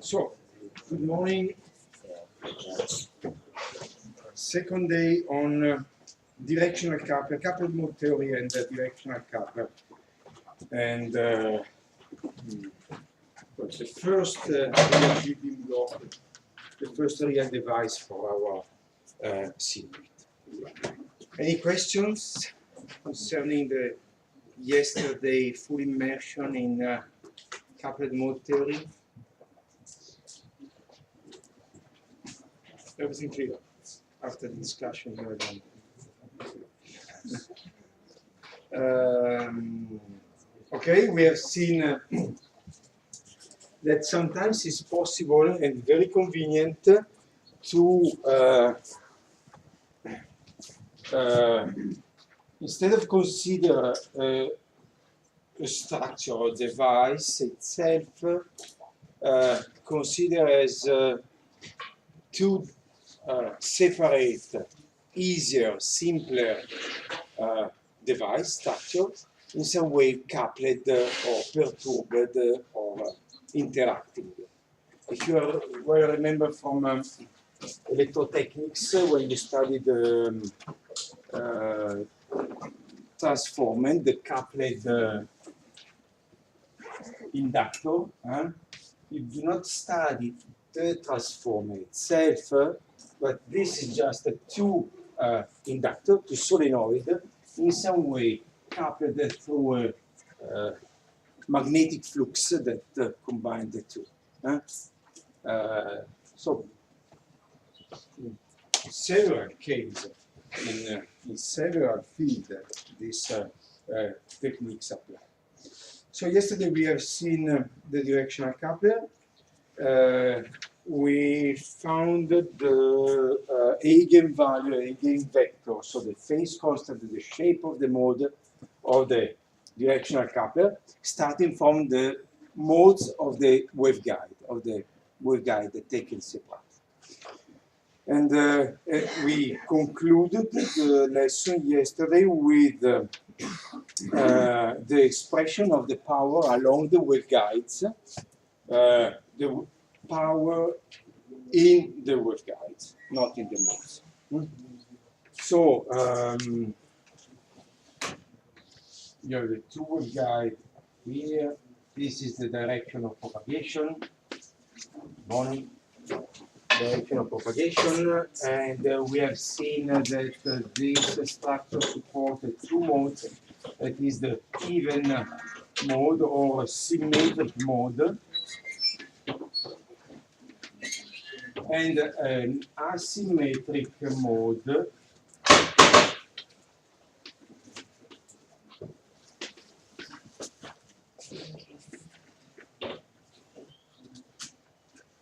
So, good morning. Second day on directional coupler, coupled mode theory and directional coupler. And the first real building block, the first real device for our circuit. Any questions concerning the yesterday full immersion in coupled mode theory? Everything clear after the discussion you had done. Okay, we have seen that sometimes it's possible and very convenient to instead of consider a structure or device itself, consider as two separate, easier, simpler device structure, in some way coupled or perturbed or interacting. If you well remember from electrotechnics, when you studied transformer, the coupled inductor, you do not study the transformer itself, but this is just a two inductor, two solenoid, in some way coupled through a magnetic flux that combine the two. So, in several cases, in several fields, these techniques apply. So yesterday we have seen the directional coupler. We found the eigenvalue, eigenvector, so the phase constant, the shape of the mode of the directional coupler, starting from the modes of the waveguide taken separate. And we concluded the lesson yesterday with the expression of the power along the waveguides, the power in the waveguides, not in the modes. So you have the two waveguides here. This is the direction of propagation, direction of propagation, and we have seen that this structure supported two modes. That is the even mode or symmetric mode, and an asymmetric mode.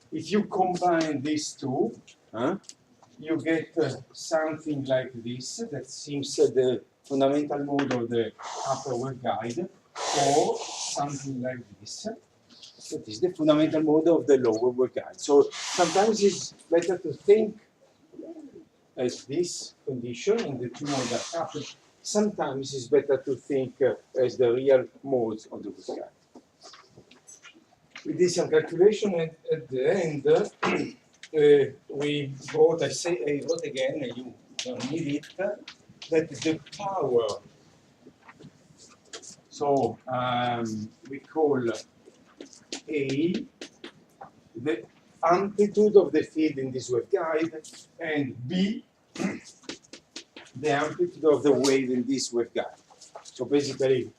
If you combine these two, you get something like this, that seems the fundamental mode of the upper waveguide, or something like this, that is the fundamental mode of the lower waveguide. So sometimes it's better to think as this condition, and the two modes are coupled. Sometimes it's better to think as the real modes of the waveguide. We did some calculation, and at the end, we wrote, I wrote again, you don't need it, that the power, so we call A the amplitude of the field in this waveguide, and B the amplitude of the wave in this waveguide. So basically,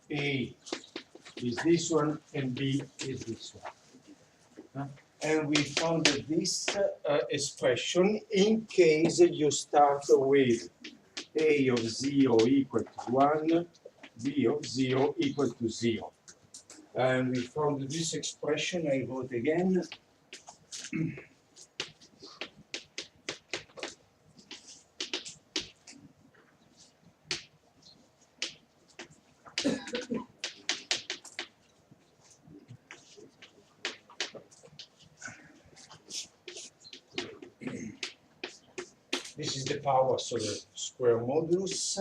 A is this one, and B is this one. And we found this expression in case you start with A of 0 equal to 1, B of 0 equal to 0. And we found this expression, I wrote again. This is the power, so the square modulus.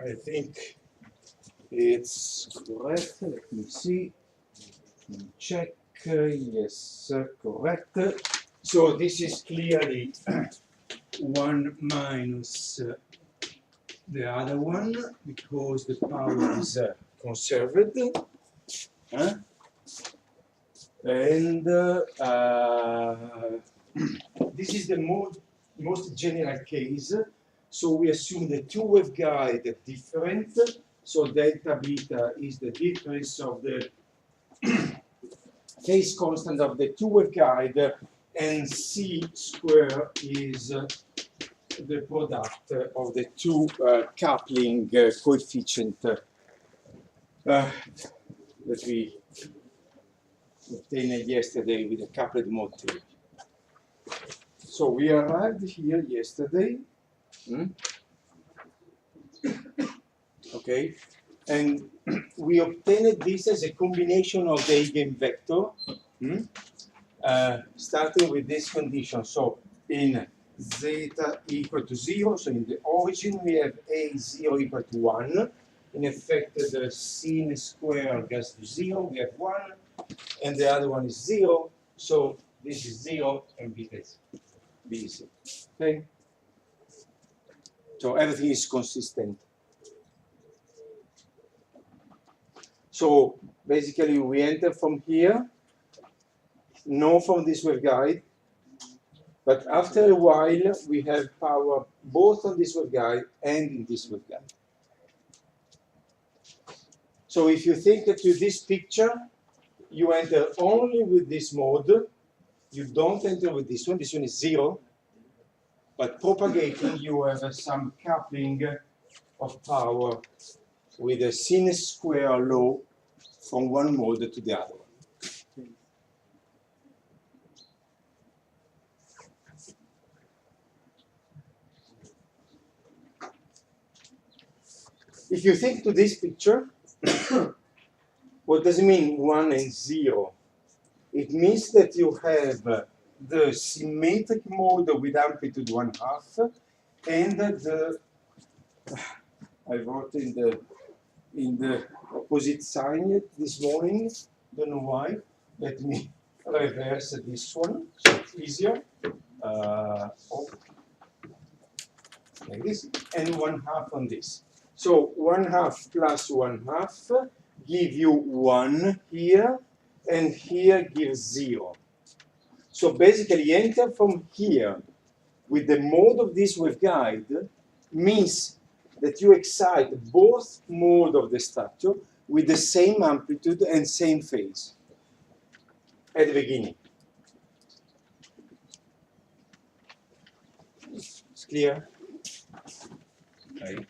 I think it's correct. Let me see. Check. Yes, correct. So this is clearly 1 minus the other one, because the power is conserved. And this is the most general case. So we assume the two waveguides are different. So delta beta is the difference of the phase constant of the two waveguides, and C square is the product of the two coupling coefficient that we obtained yesterday with the coupled mode theory. So we arrived here yesterday. Okay, and we obtained this as a combination of the eigenvector, starting with this condition. So in zeta equal to 0, so in the origin we have A0 equal to 1. In effect, the sin square goes to 0, we have 1, and the other one is 0. So this is 0, and beta is B is 0. Okay? So everything is consistent. So basically we enter from here, no from this waveguide, but after a while we have power both on this waveguide and in this waveguide. So if you think to this picture, you enter only with this mode, you don't enter with this one is 0, but propagating you have some coupling of power with a sin square law from one mode to the other one. If you think to this picture, what does it mean 1 and 0? It means that you have the symmetric mode with amplitude 1/2 and the I wrote in the opposite sign this morning, don't know why. Let me reverse this one so it's easier. Like this, and 1/2 on this. So 1/2 plus 1/2 give you 1 here, and here gives 0. So basically enter from here with the mode of this waveguide means that you excite both modes of the structure with the same amplitude and same phase at the beginning. It's clear? Okay.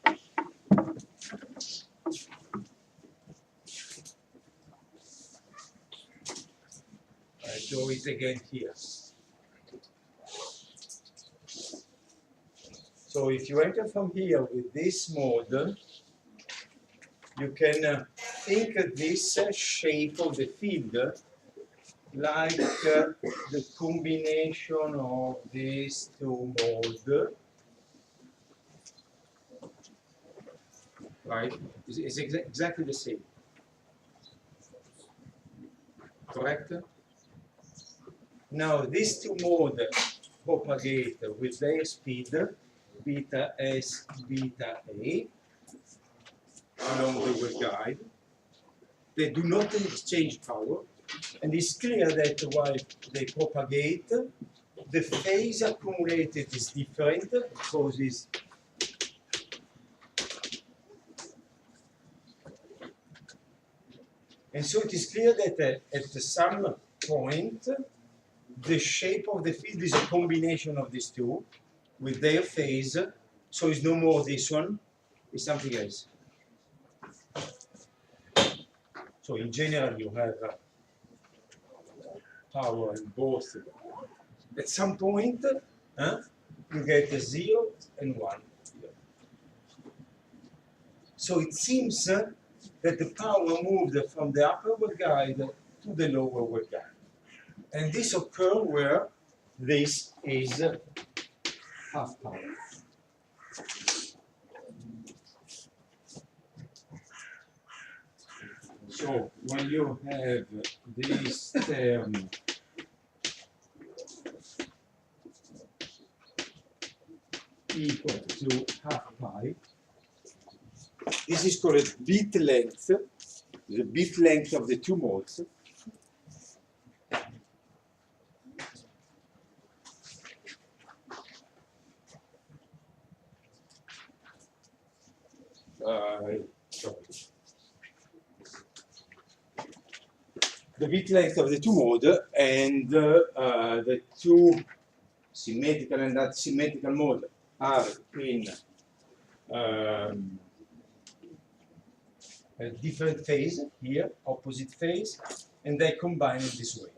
I draw it again here. So if you enter from here with this mode, you can think of this shape of the field like the combination of these two modes, right? It's exactly the same. Correct? Now these two modes propagate with their speed, beta S, beta A, along the waveguide. They do not exchange power, and it's clear that while they propagate, the phase accumulated is different because it's and so it is clear that at some point, the shape of the field is a combination of these two with their phase, so it's no more this one, it's something else. So in general, you have power in both. At some point, you get a 0 and 1. So it seems that the power moved from the upper waveguide to the lower waveguide. And this occurs where this is half power. So when you have this term equal to half pi, this is called bit length, the bit length of the two modes. The bit length of the two modes and the two symmetrical and asymmetrical modes are in a different phase here, opposite phase, and they combine in this way.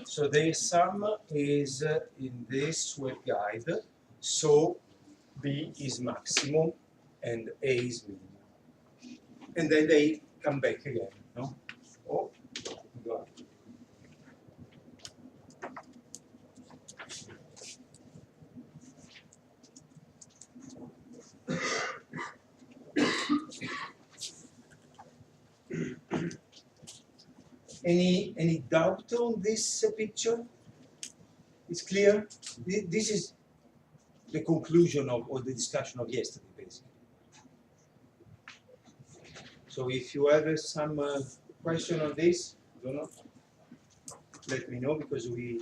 So their sum is in this waveguide, so B is maximum and A is minimum. And then they come back again, no? Oh, God. Any doubt on this picture? It's clear? This is the conclusion of or the discussion of yesterday, basically. So if you have some question on this, I don't know, let me know because we.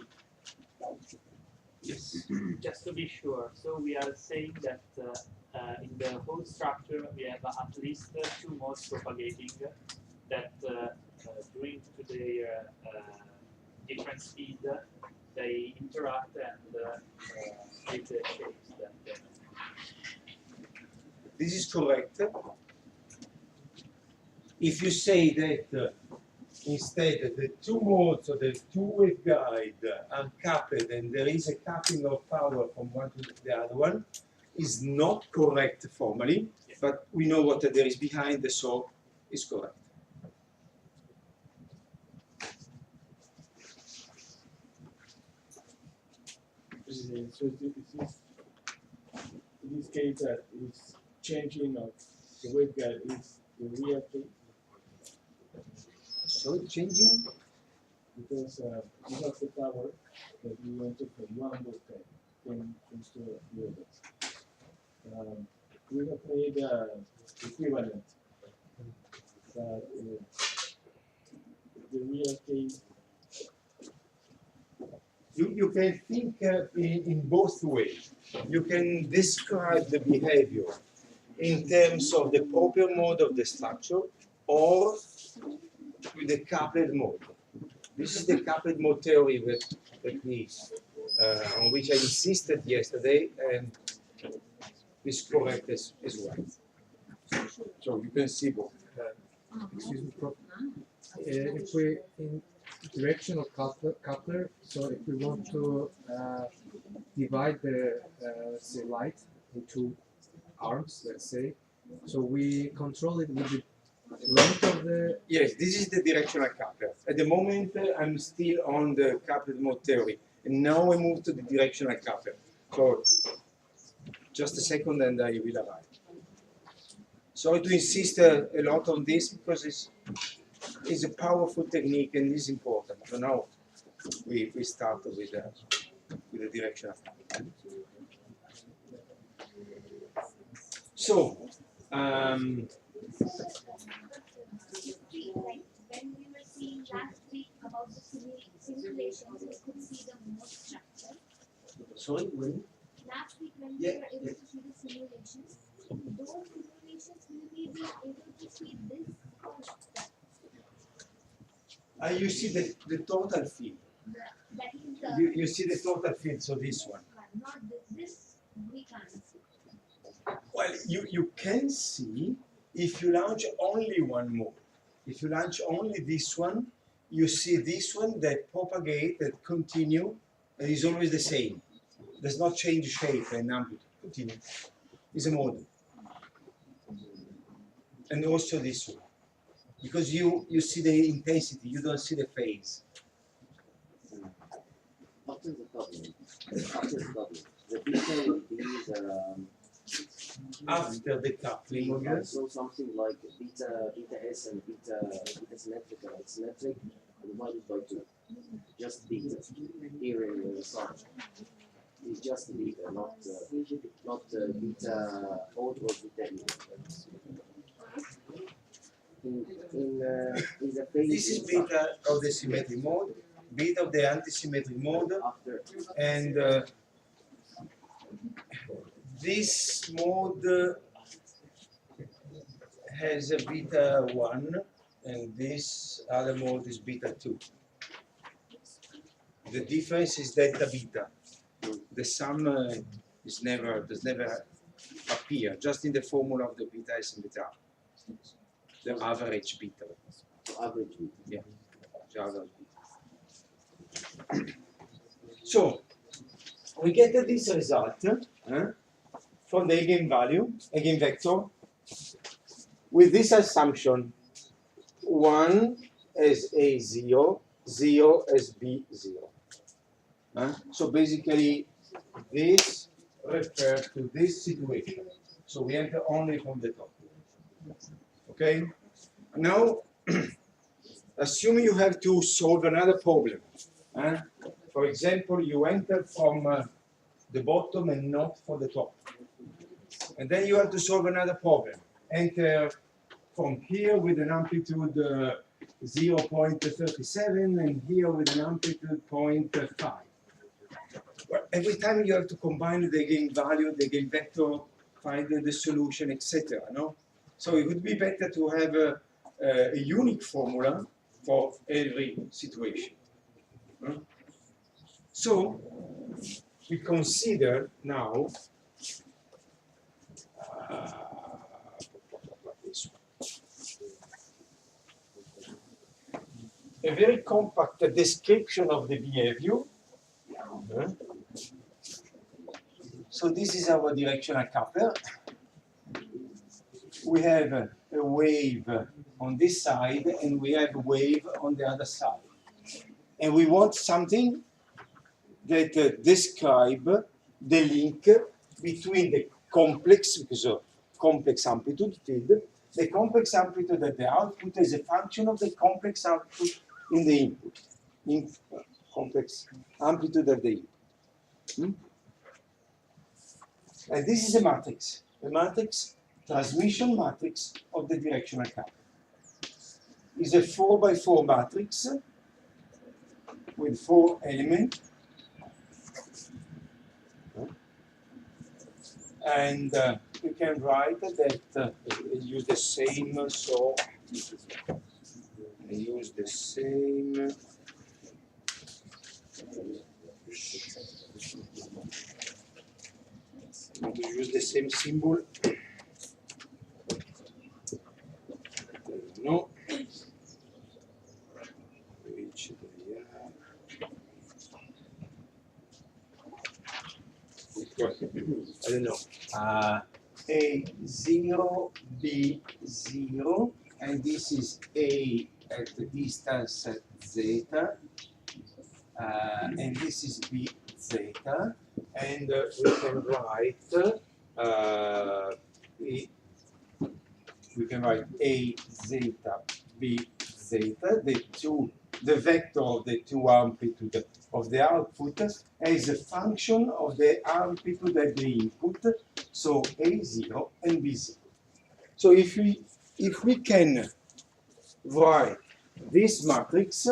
Yes. Just to be sure, so we are saying that in the whole structure we have at least two modes propagating that due to their different speed they interact and make the shapes. This is correct. If you say that instead the two modes of the two waveguide are coupled and there is a coupling of power from one to the other one, is not correct formally, but we know what there is behind, so it's correct. So in this case, that is changing of the waveguide is the real case. So changing? Because you have the power that you want to from one waveguide then to the other. We have made equivalent that the real case. You can think in both ways. You can describe the behavior in terms of the proper mode of the structure or with the coupled mode. This is the coupled mode theory on which I insisted yesterday, and is correct as well. So you can see both. Excuse me, Prof. If we in directional coupler, so if we want to divide the say light into arms, let's say, so we control it with the length of the. Yes, this is the directional coupler. At the moment, I'm still on the coupled mode theory, and now I move to the directional coupler. So just a second, and I will arrive. Sorry to insist a lot on this because it's a powerful technique and is important. So now we start with the directional coupler. So. When we were seeing last week about the simulations, we could see the mode structure. Sorry, when? Last week when we were able to see the simulations, those simulations will we be able to see this or that? You see the total field. That is the You see the total field, so this one. not this we can't see. Well, you can see if you launch only one mode. If you launch only this one, you see this one that propagate, that continue, and is always the same. Does not change shape and amplitude. Continue. It's a mode. And also this one. Because you see the intensity, you don't see the phase. After the coupling, the beta will be After the coupling, so something like beta S and beta symmetric and symmetric divided by 2. Just beta here in the sun. It's just beta, not beta odd or beta even. In the phase this is beta of the symmetric mode, beta of the antisymmetric mode, after and this mode has a beta 1, and this other mode is beta 2. The difference is delta beta. The sum does never appear, just in the formula of the beta S and beta. The average beta. average beta. Yeah. The average beta. So we get this result from the eigenvector, with this assumption: 1 as A0, 0 as B0. So basically, this refers to this situation. So we enter only from the top. Okay? Now, assuming you have to solve another problem. For example, you enter from the bottom and not from the top. And then you have to solve another problem. Enter from here with an amplitude 0.37 and here with an amplitude 0.5. Well, every time you have to combine the eigenvalue, the eigenvector, find the solution, etc. No? So it would be better to have a unique formula for every situation. So we consider now this one. a very compact description of the behavior. So this is our directional coupler. We have a wave on this side and we have a wave on the other side. And we want something that describe the link between the complex, because of complex amplitude field, the complex amplitude at the output is a function of the complex output in the input. Complex amplitude at the input. And this is a matrix, transmission matrix of the directional coupler. It's a 4x4 matrix with 4 elements. And we can write that use the same, so I use the same. We use the same symbol. No. Which they are. I don't know. A0, B0, and this is A at the distance zeta, and this is B zeta, and we can write A zeta, B zeta, the vector of the two amplitude of the output as a function of the amplitude at the input, so A0 and B0. So if we can write this matrix,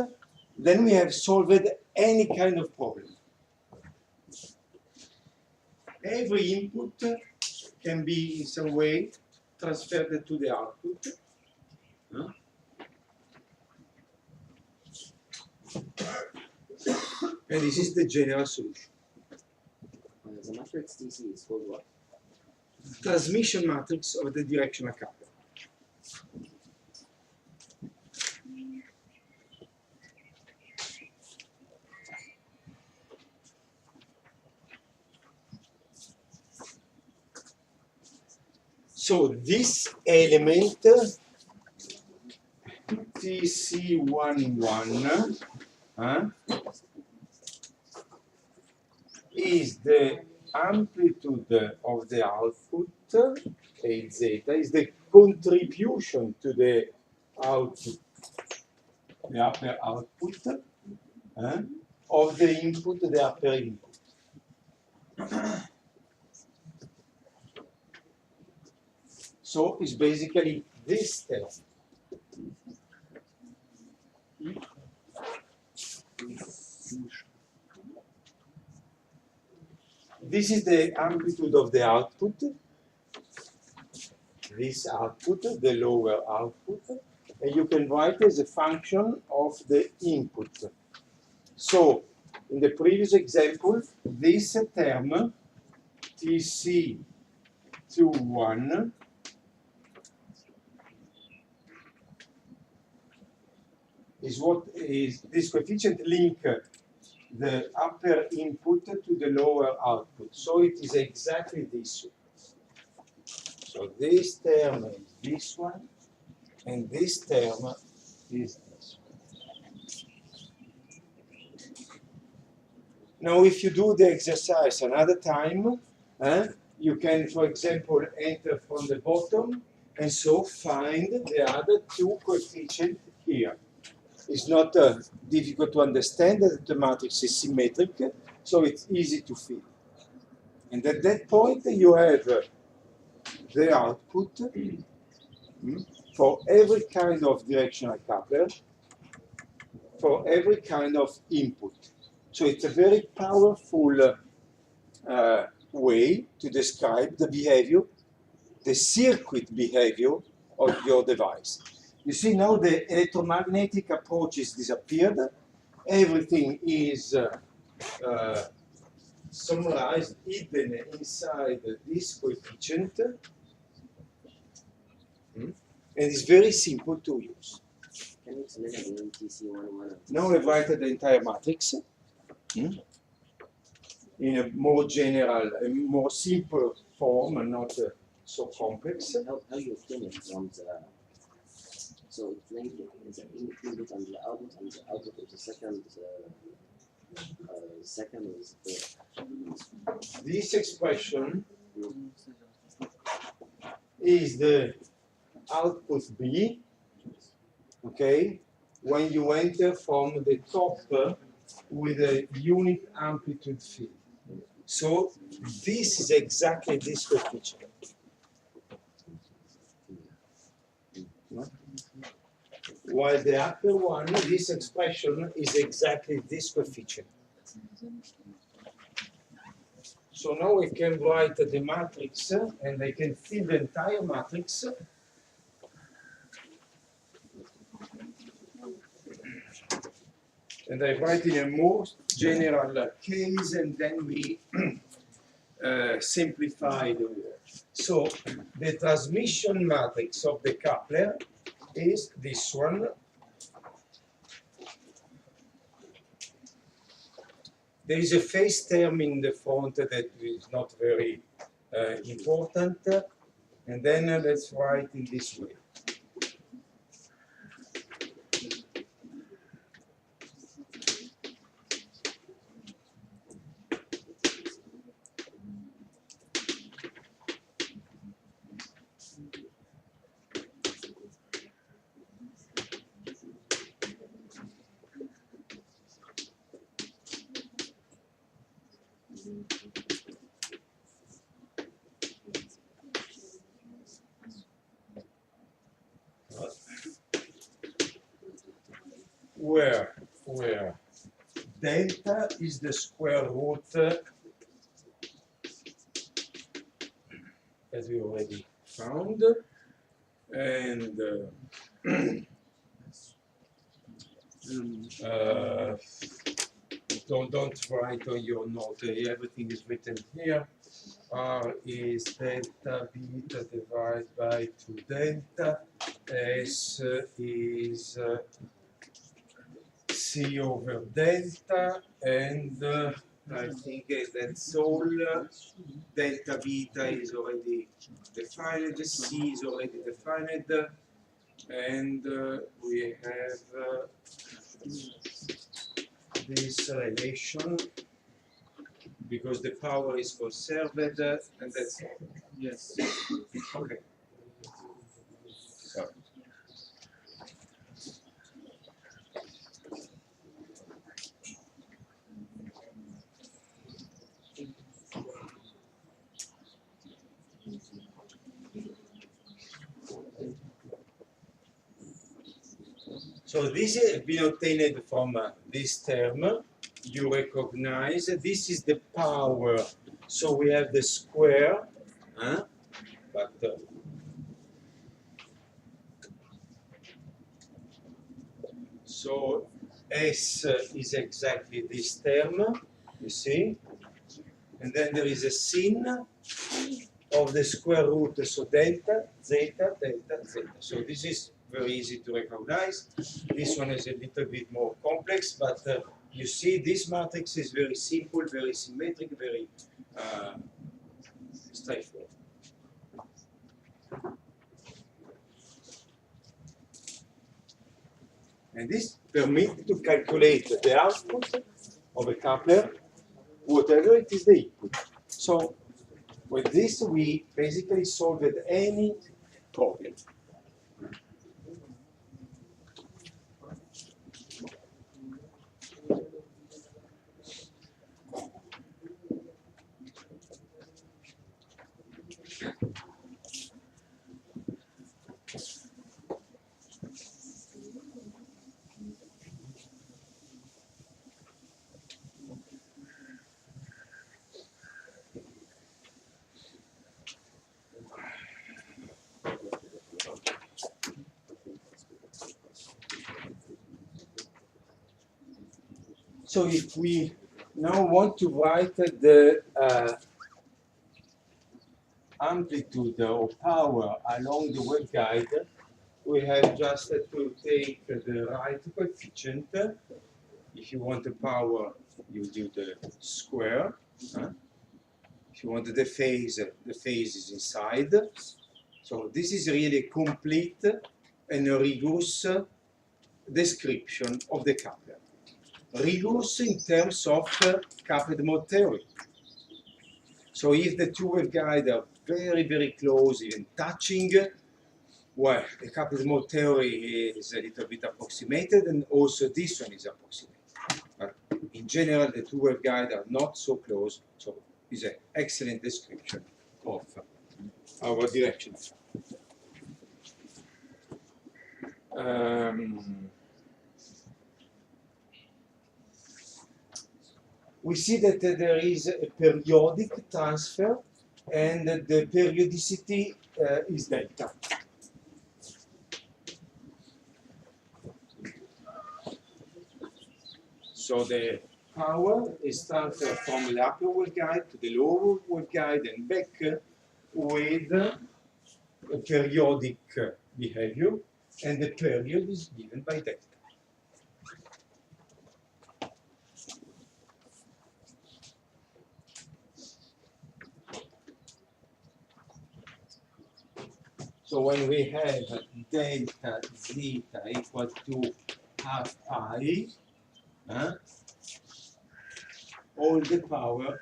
then we have solved any kind of problem. Every input can be in some way transferred to the output. And this is the general solution. The matrix TC is called what? Transmission matrix of the directional coupler. So this element TC11 is the amplitude of the output, A zeta, is the contribution to the output, the upper output, of the input, the upper input. So it's basically this term. This is the amplitude of the output, this output, the lower output, and you can write as a function of the input. So, in the previous example, this term, TC21, is what is this coefficient link the upper input to the lower output. So it is exactly this one. So this term is this one, and this term is this one. Now if you do the exercise another time, you can, for example, enter from the bottom and so find the other two coefficients here. It's not difficult to understand that the matrix is symmetric, so it's easy to fill. And at that point, you have the output for every kind of directional coupler, for every kind of input. So it's a very powerful way to describe the behavior, the circuit behavior of your device. You see now the electromagnetic approaches disappeared. Everything is summarized, hidden inside this coefficient. And it's very simple to use. Can you explain again TC11? Now we write the entire matrix in a more general, a more simple form, and not so complex. How you obtain it from the so it's linked is an input and the output of the second is the This expression is the output B, okay, when you enter from the top with a unit amplitude field. So this is exactly this coefficient. While the upper one, this expression is exactly this coefficient. So now we can write the matrix and I can fill the entire matrix. And I write in a more general case and then we simplify the word. So the transmission matrix of the coupler is this one. There is a phase term in the front that is not very important. And then let's write in this way. Where delta is the square root, as we already found, and don't write on your note, everything is written here. R is delta beta divided by 2 delta, S is C over delta, and I think that's all. Delta beta is already defined, C is already defined, and we have this relation because the power is conserved, and that's all. Yes. Okay. So. So this has been obtained from this term. You recognize this is the power. So we have the square, but so S is exactly this term, you see, and then there is a sin of the square root, so delta, zeta, delta, zeta. So this is very easy to recognize. This one is a little bit more complex, but you see this matrix is very simple, very symmetric, very straightforward. And this permits to calculate the output of a coupler, whatever it is the input. So with this, we basically solved any problem. So if we now want to write the amplitude or power along the waveguide, we have just to take the right coefficient. If you want the power, you do the square. If you want the phase is inside. So this is really a complete and rigorous description of the coupler. Rigorous in terms of coupled mode theory. So if the two waveguides are very, very close, even touching, well, the coupled mode theory is a little bit approximated, and also this one is approximated. But in general, the two waveguides are not so close, so it's an excellent description of our direction. We see that there is a periodic transfer, and the periodicity is delta. So the power is transferred from the upper waveguide to the lower waveguide and back with a periodic behavior, and the period is given by delta. So when we have delta zeta equal to half pi, all the power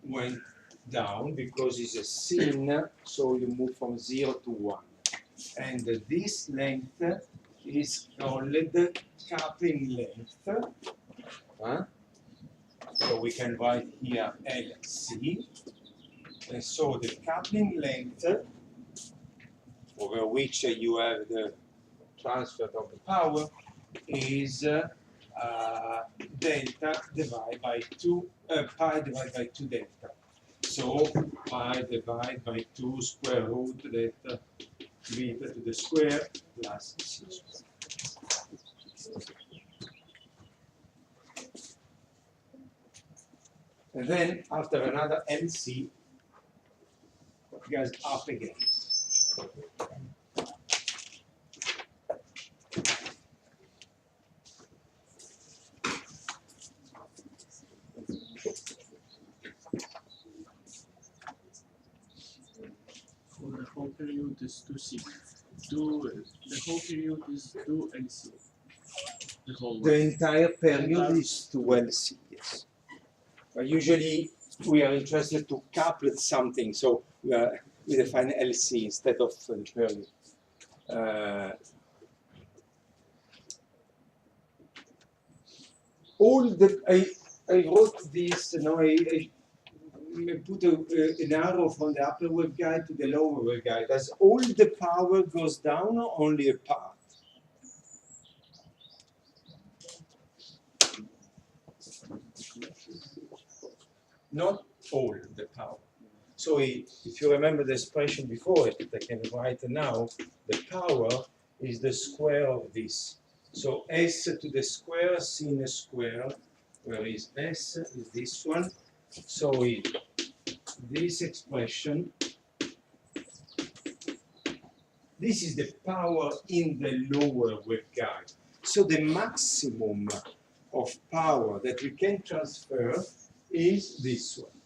went down because it's a sin, so you move from 0 to 1. And this length is called the coupling length. So we can write here LC. And so the coupling length, over which you have the transfer of the power, is delta divided by 2, pi divided by 2 delta. So pi divided by 2 square root delta beta to the square plus c squared. And then after another LC, it goes up again. The whole period is 2C. The whole period is 2LC. The whole The one. entire period is 2LC, yes. But usually we are interested to couple something, so we define LC instead of the period. I wrote this, I put an arrow from the upper waveguide to the lower waveguide. As all the power goes down, only a part. Not all the power. So if you remember the expression before it, I can write now, the power is the square of this. So S to the square sin square, where is S is this one. So this expression, this is the power in the lower waveguide. So the maximum of power that we can transfer is this one.